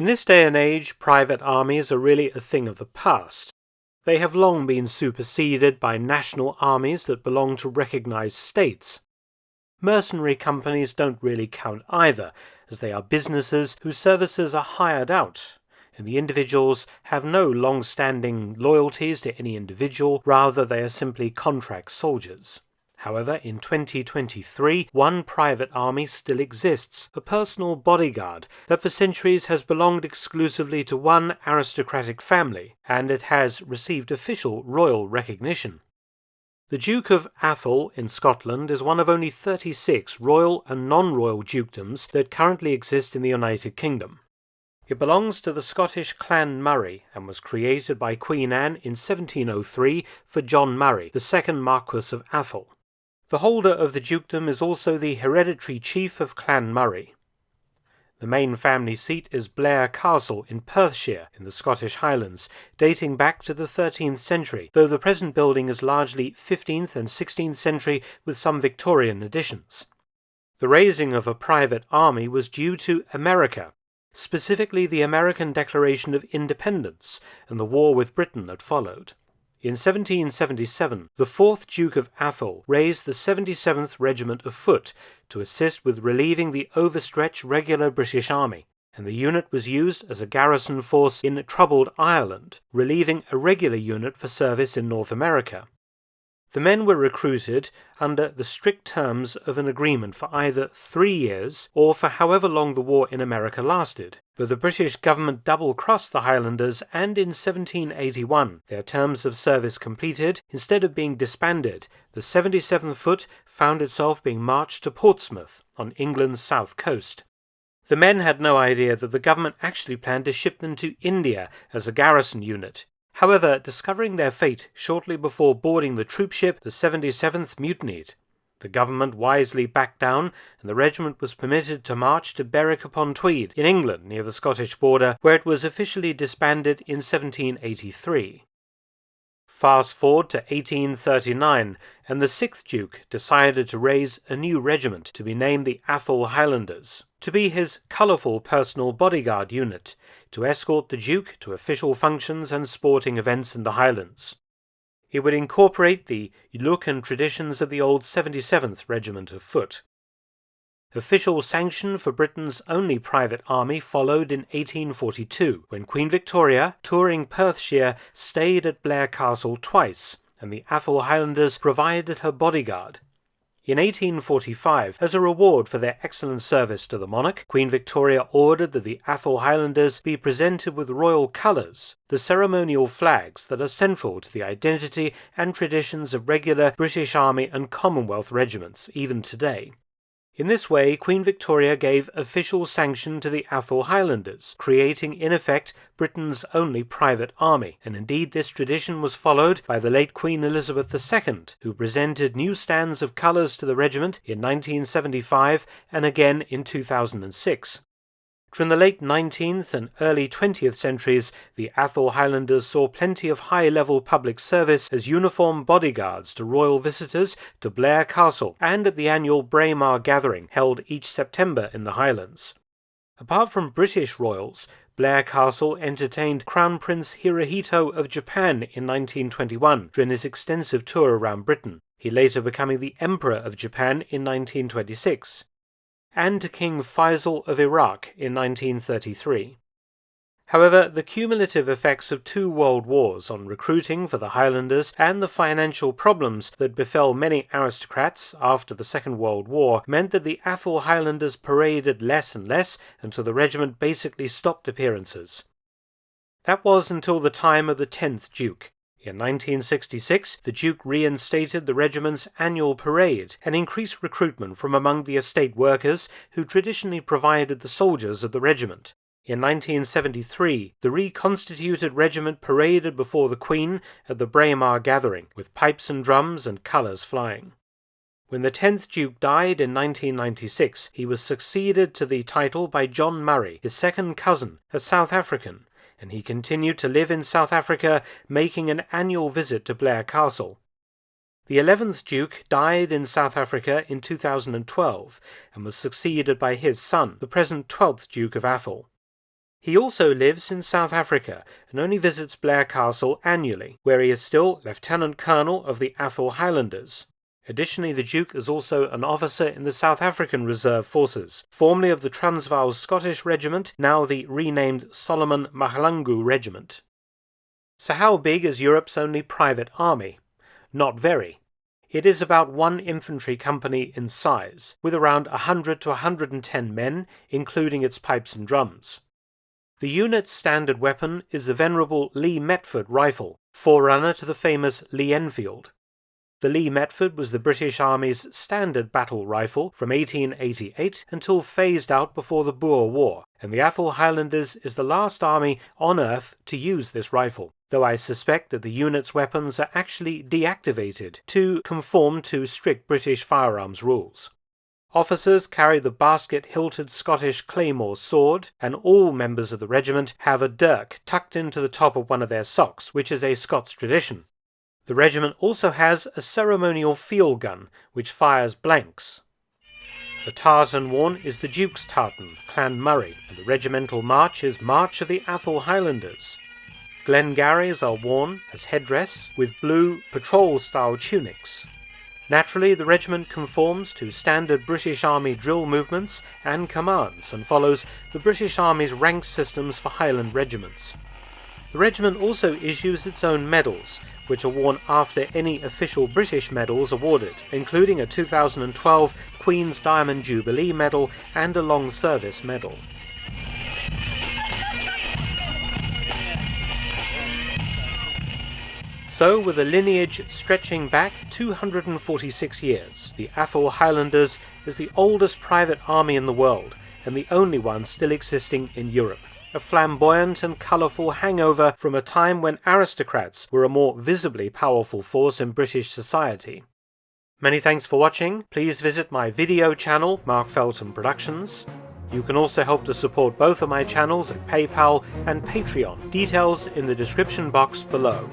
In this day and age, private armies are really a thing of the past. They have long been superseded by national armies that belong to recognized states. Mercenary companies don't really count either, as they are businesses whose services are hired out, and the individuals have no long-standing loyalties to any individual, rather they are simply contract soldiers. However, in 2023, one private army still exists, a personal bodyguard that for centuries has belonged exclusively to one aristocratic family, and it has received official royal recognition. The Duke of Atholl in Scotland is one of only 36 royal and non-royal dukedoms that currently exist in the United Kingdom. It belongs to the Scottish clan Murray and was created by Queen Anne in 1703 for John Murray, the second Marquess of Atholl. The holder of the dukedom is also the hereditary chief of Clan Murray. The main family seat is Blair Castle in Perthshire in the Scottish Highlands, dating back to the 13th century, though the present building is largely 15th and 16th century with some Victorian additions. The raising of a private army was due to America, specifically the American Declaration of Independence and the war with Britain that followed. In 1777, the 4th Duke of Atholl raised the 77th Regiment of Foot to assist with relieving the overstretched regular British Army, and the unit was used as a garrison force in troubled Ireland, relieving a regular unit for service in North America. The men were recruited under the strict terms of an agreement for either 3 years or for however long the war in America lasted, but the British government double-crossed the Highlanders, and in 1781, their terms of service completed, instead of being disbanded, the 77th Foot found itself being marched to Portsmouth on England's south coast. The men had no idea that the government actually planned to ship them to India as a garrison unit. However, discovering their fate shortly before boarding the troopship, the 77th mutinied. The government wisely backed down, and the regiment was permitted to march to Berwick-upon-Tweed in England near the Scottish border, where it was officially disbanded in 1783. Fast forward to 1839, and the 6th Duke decided to raise a new regiment to be named the Atholl Highlanders, to be his colourful personal bodyguard unit, to escort the Duke to official functions and sporting events in the Highlands. It would incorporate the look and traditions of the old 77th Regiment of Foot. Official sanction for Britain's only private army followed in 1842, when Queen Victoria, touring Perthshire, stayed at Blair Castle twice, and the Atholl Highlanders provided her bodyguard. In 1845, as a reward for their excellent service to the monarch, Queen Victoria ordered that the Atholl Highlanders be presented with royal colours, the ceremonial flags that are central to the identity and traditions of regular British Army and Commonwealth regiments, even today. In this way, Queen Victoria gave official sanction to the Atholl Highlanders, creating in effect Britain's only private army, and indeed this tradition was followed by the late Queen Elizabeth II, who presented new stands of colours to the regiment in 1975 and again in 2006. During the late 19th and early 20th centuries, the Atholl Highlanders saw plenty of high-level public service as uniformed bodyguards to royal visitors to Blair Castle and at the annual Braemar gathering held each September in the Highlands. Apart from British royals, Blair Castle entertained Crown Prince Hirohito of Japan in 1921 during his extensive tour around Britain, he later becoming the Emperor of Japan in 1926. And to King Faisal of Iraq in 1933. However, the cumulative effects of 2 world wars on recruiting for the Highlanders and the financial problems that befell many aristocrats after the Second World War meant that the Atholl Highlanders paraded less and less until the regiment basically stopped appearances. That was until the time of the 10th Duke. In 1966, the Duke reinstated the regiment's annual parade and increased recruitment from among the estate workers who traditionally provided the soldiers of the regiment. In 1973, the reconstituted regiment paraded before the Queen at the Braemar gathering, with pipes and drums and colours flying. When the 10th Duke died in 1996, he was succeeded to the title by John Murray, his second cousin, a South African, and he continued to live in South Africa, making an annual visit to Blair Castle. The 11th Duke died in South Africa in 2012 and was succeeded by his son, the present 12th Duke of Atholl. He also lives in South Africa and only visits Blair Castle annually, where he is still Lieutenant Colonel of the Atholl Highlanders. Additionally, the Duke is also an officer in the South African Reserve Forces, formerly of the Transvaal Scottish Regiment, now the renamed Solomon Mahlangu Regiment. So how big is Europe's only private army? Not very. It is about one infantry company in size, with around 100 to 110 men, including its pipes and drums. The unit's standard weapon is the venerable Lee-Metford rifle, forerunner to the famous Lee-Enfield. The Lee-Metford was the British Army's standard battle rifle from 1888 until phased out before the Boer War, and the Atholl Highlanders is the last army on Earth to use this rifle, though I suspect that the unit's weapons are actually deactivated to conform to strict British firearms rules. Officers carry the basket-hilted Scottish claymore sword, and all members of the regiment have a dirk tucked into the top of one of their socks, which is a Scots tradition. The regiment also has a ceremonial field gun, which fires blanks. The tartan worn is the Duke's tartan, Clan Murray, and the regimental march is March of the Atholl Highlanders. Glengarries are worn as headdress, with blue patrol-style tunics. Naturally, the regiment conforms to standard British Army drill movements and commands and follows the British Army's rank systems for Highland regiments. The regiment also issues its own medals, which are worn after any official British medals awarded, including a 2012 Queen's Diamond Jubilee Medal and a Long Service Medal. So, with a lineage stretching back 246 years, the Atholl Highlanders is the oldest private army in the world, and the only one still existing in Europe. A flamboyant and colourful hangover from a time when aristocrats were a more visibly powerful force in British society. Many thanks for watching. Please visit my video channel, Mark Felton Productions. You can also help to support both of my channels at PayPal and Patreon. Details in the description box below.